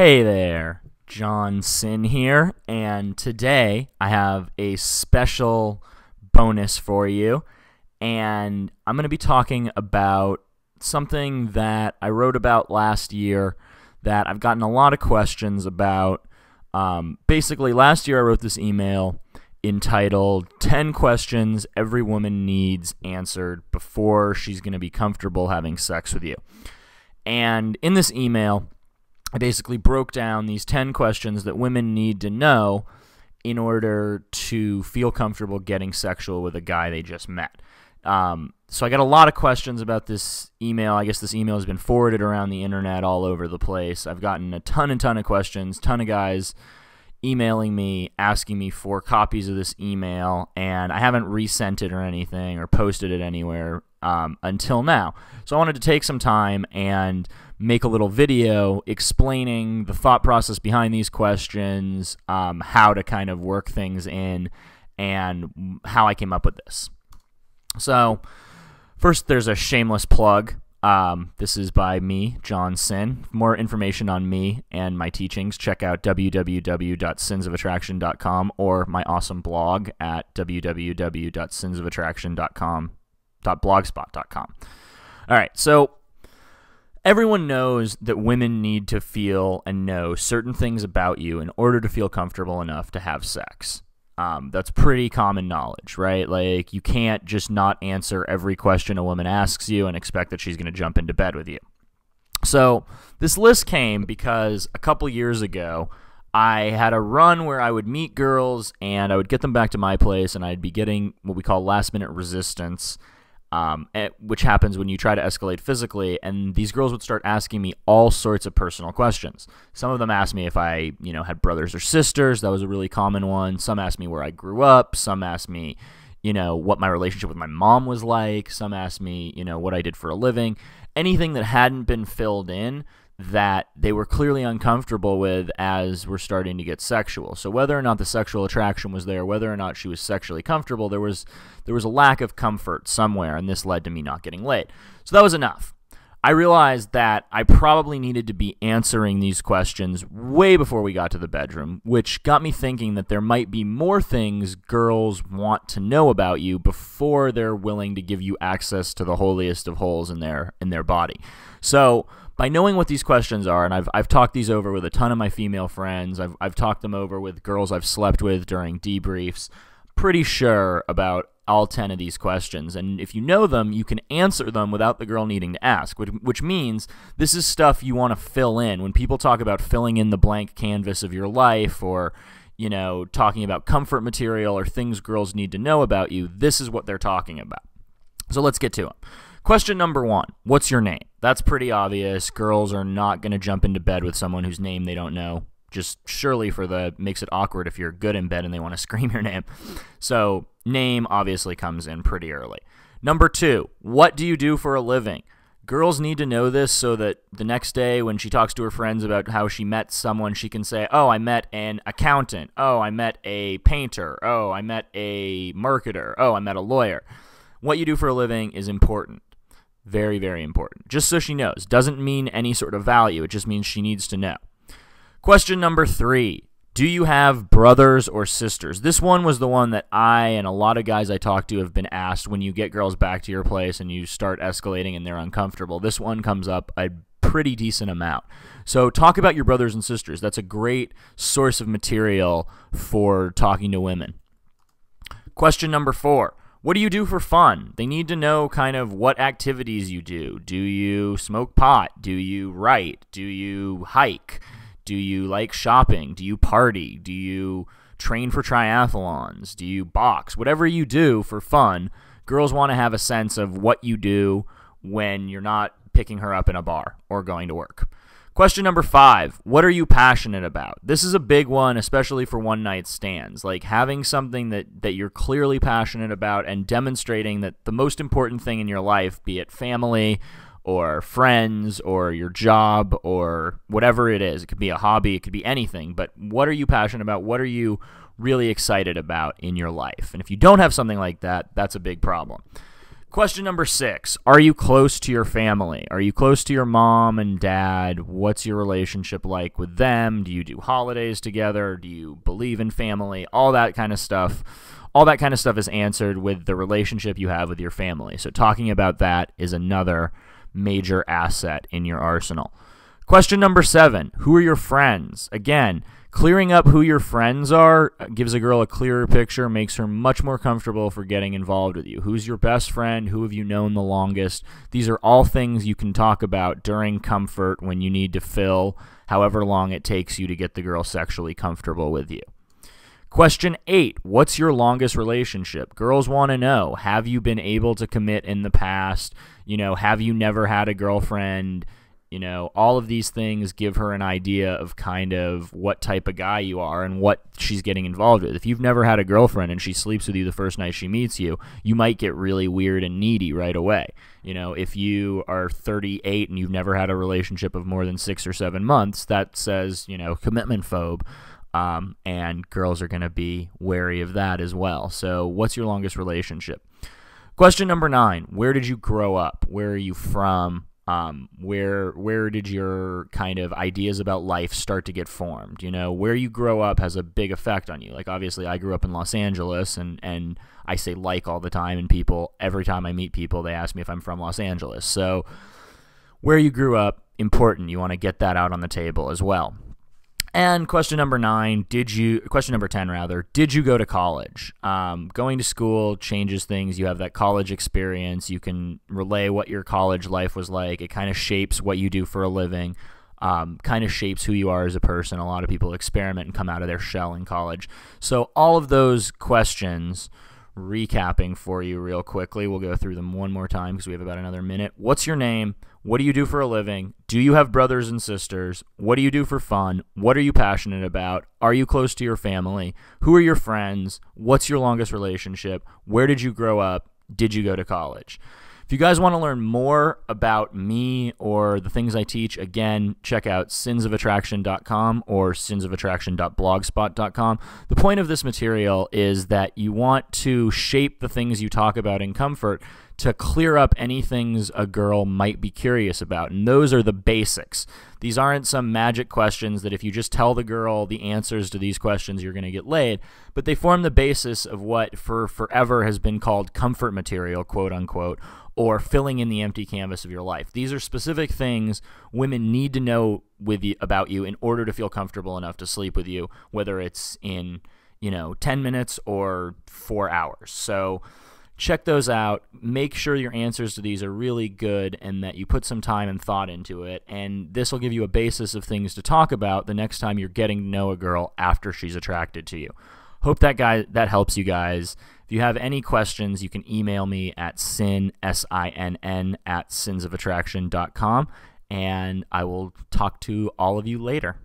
Hey there, Sinn here, and today I have a special bonus for you, and I'm going to be talking about something that I wrote about last year that I've gotten a lot of questions about. Basically, last year I wrote this email entitled 10 Questions Every Woman Needs Answered Before She's going to be Comfortable Having Sex with You. And in this email, I basically broke down these 10 questions that women need to know in order to feel comfortable getting sexual with a guy they just met. So I got a lot of questions about this email. I guess this email has been forwarded around the internet all over the place. I've gotten a ton of questions, ton of guys emailing me, asking me for copies of this email, and I haven't resent it or anything or posted it anywhere until now. So I wanted to take some time and make a little video explaining the thought process behind these questions, how to kind of work things in, and how I came up with this. So first, there's a shameless plug. This is by me, Sinn. For more information on me and my teachings, check out www.sinnsofattraction.com or my awesome blog at www.sinnsofattraction.blogspot.com. All right, so everyone knows that women need to feel and know certain things about you in order to feel comfortable enough to have sex. That's pretty common knowledge, right? Like, you can't just not answer every question a woman asks you and expect that she's going to jump into bed with you. So this list came because a couple years ago, I had a run where I would meet girls and I would get them back to my place, and I'd be getting what we call last-minute resistance, which happens when you try to escalate physically, and these girls would start asking me all sorts of personal questions. Some of them asked me if I, had brothers or sisters. That was a really common one. Some asked me where I grew up. Some asked me, what my relationship with my mom was like. Some asked me, what I did for a living. Anything that hadn't been filled in that they were clearly uncomfortable with as we're starting to get sexual. So whether or not the sexual attraction was there, whether or not she was sexually comfortable, there was a lack of comfort somewhere, and this led to me not getting laid. So that was enough. I realized that I probably needed to be answering these questions way before we got to the bedroom, which got me thinking that there might be more things girls want to know about you before they're willing to give you access to the holiest of holes in their body. So by knowing what these questions are, and I've talked these over with a ton of my female friends, I've talked them over with girls I've slept with during debriefs, pretty sure about all 10 of these questions. And if you know them, you can answer them without the girl needing to ask, which means this is stuff you want to fill in. When people talk about filling in the blank canvas of your life, or talking about comfort material or things girls need to know about you, this is what they're talking about. So let's get to them. Question number 1, what's your name? That's pretty obvious. Girls are not going to jump into bed with someone whose name they don't know. Just surely makes it awkward if you're good in bed and they want to scream your name. So name obviously comes in pretty early. Number 2, what do you do for a living? Girls need to know this so that the next day when she talks to her friends about how she met someone, she can say, oh, I met an accountant. Oh, I met a painter. Oh, I met a marketer. Oh, I met a lawyer. What you do for a living is important. Very, very important. Just so she knows. Doesn't mean any sort of value. It just means she needs to know. Question number 3. Do you have brothers or sisters? This one was the one that I and a lot of guys I talk to have been asked when you get girls back to your place and you start escalating and they're uncomfortable. This one comes up a pretty decent amount. So talk about your brothers and sisters. That's a great source of material for talking to women. Question number 4. What do you do for fun? They need to know kind of what activities you do. Do you smoke pot? Do you write? Do you hike? Do you like shopping? Do you party? Do you train for triathlons? Do you box? Whatever you do for fun, girls want to have a sense of what you do when you're not picking her up in a bar or going to work. Question number 5, what are you passionate about? This is a big one, especially for one-night stands. Like having something that you're clearly passionate about and demonstrating that the most important thing in your life, be it family or friends or your job or whatever it is. It could be a hobby, it could be anything, but what are you passionate about? What are you really excited about in your life? And if you don't have something like that, that's a big problem. Question number 6, are you close to your family? Are you close to your mom and dad? What's your relationship like with them? Do you do holidays together? Do you believe in family? All that kind of stuff. All that kind of stuff is answered with the relationship you have with your family. So talking about that is another major asset in your arsenal. Question number 7, who are your friends? Again, clearing up who your friends are gives a girl a clearer picture, makes her much more comfortable for getting involved with you. Who's your best friend? Who have you known the longest? These are all things you can talk about during comfort when you need to fill however long it takes you to get the girl sexually comfortable with you. Question 8, what's your longest relationship? Girls want to know, have you been able to commit in the past? Have you never had a girlfriend? All of these things give her an idea of kind of what type of guy you are and what she's getting involved with. If you've never had a girlfriend and she sleeps with you the first night she meets you, you might get really weird and needy right away. If you are 38 and you've never had a relationship of more than 6 or 7 months, that says, commitment phobe. And girls are going to be wary of that as well. So what's your longest relationship? Question number 9, where did you grow up? Where are you from? Where did your kind of ideas about life start to get formed? Where you grow up has a big effect on you. Like, obviously, I grew up in Los Angeles, and I say all the time, and every time I meet people, they ask me if I'm from Los Angeles. So where you grew up, important. You want to get that out on the table as well. And question number 10 rather, did you go to college? Going to school changes things. You have that college experience. You can relay what your college life was like. It kind of shapes what you do for a living, kind of shapes who you are as a person. A lot of people experiment and come out of their shell in college. So all of those questions, recapping for you real quickly, we'll go through them one more time because we have about another minute. What's your name? What do you do for a living? Do you have brothers and sisters? What do you do for fun? What are you passionate about? Are you close to your family? Who are your friends? What's your longest relationship? Where did you grow up? Did you go to college? If you guys want to learn more about me or the things I teach, again, check out sinnsofattraction.com or sinnsofattraction.blogspot.com. The point of this material is that you want to shape the things you talk about in comfort to clear up any things a girl might be curious about. And those are the basics. These aren't some magic questions that if you just tell the girl the answers to these questions, you're going to get laid. But they form the basis of what for forever has been called comfort material, quote unquote, or filling in the empty canvas of your life. These are specific things women need to know about you in order to feel comfortable enough to sleep with you, whether it's in 10 minutes or 4 hours. So check those out. Make sure your answers to these are really good and that you put some time and thought into it. And this will give you a basis of things to talk about the next time you're getting to know a girl after she's attracted to you. Hope that helps you guys. If you have any questions, you can email me at Sinn, SINN, @sinnsofattraction.com, and I will talk to all of you later.